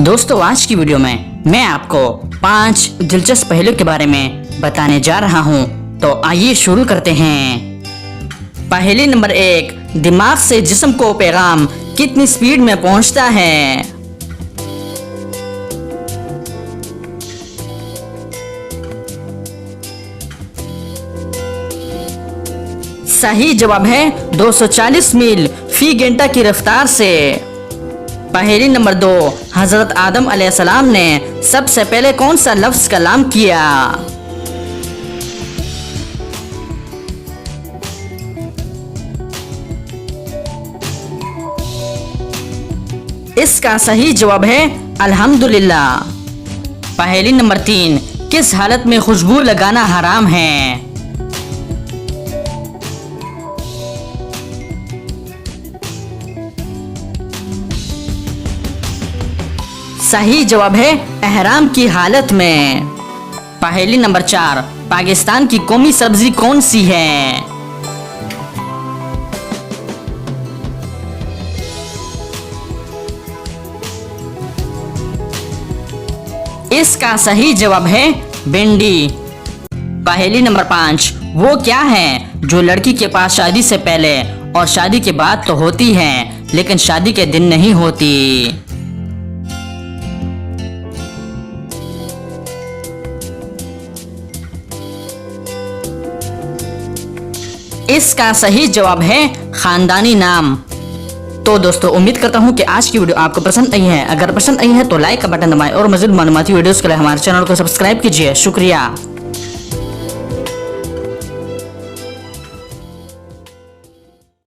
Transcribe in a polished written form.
दोस्तों आज की वीडियो में मैं आपको 5 दिलचस्प पहलुओं के बारे में बताने जा रहा हूं, तो आइए शुरू करते हैं। पहेली नंबर 1, दिमाग से जिस्म को पैगाम कितनी स्पीड में पहुंचता है? सही जवाब है 240 मील फी घंटा की रफ्तार से। पहेली नंबर 2, हजरत आदम अलैहिस्सलाम ने सबसे पहले कौन सा लफ्ज कलाम किया? इसका सही जवाब है अल्हम्दुलिल्लाह। पहेली नंबर 3, किस हालत में खुशबू लगाना हराम है? सही जवाब है एहराम की हालत में। पहेली नंबर 4, पाकिस्तान की कौमी सब्जी कौन सी है? इसका सही जवाब है भिंडी। पहेली नंबर 5, वो क्या है जो लड़की के पास शादी से पहले और शादी के बाद तो होती है लेकिन शादी के दिन नहीं होती? इसका सही जवाब है खानदानी नाम। तो दोस्तों उम्मीद करता हूं कि आज की वीडियो आपको पसंद आई है। अगर पसंद आई है तो लाइक का बटन दबाएं और मज़ीद मालूमाती वीडियोस के लिए हमारे चैनल को सब्सक्राइब कीजिए। शुक्रिया।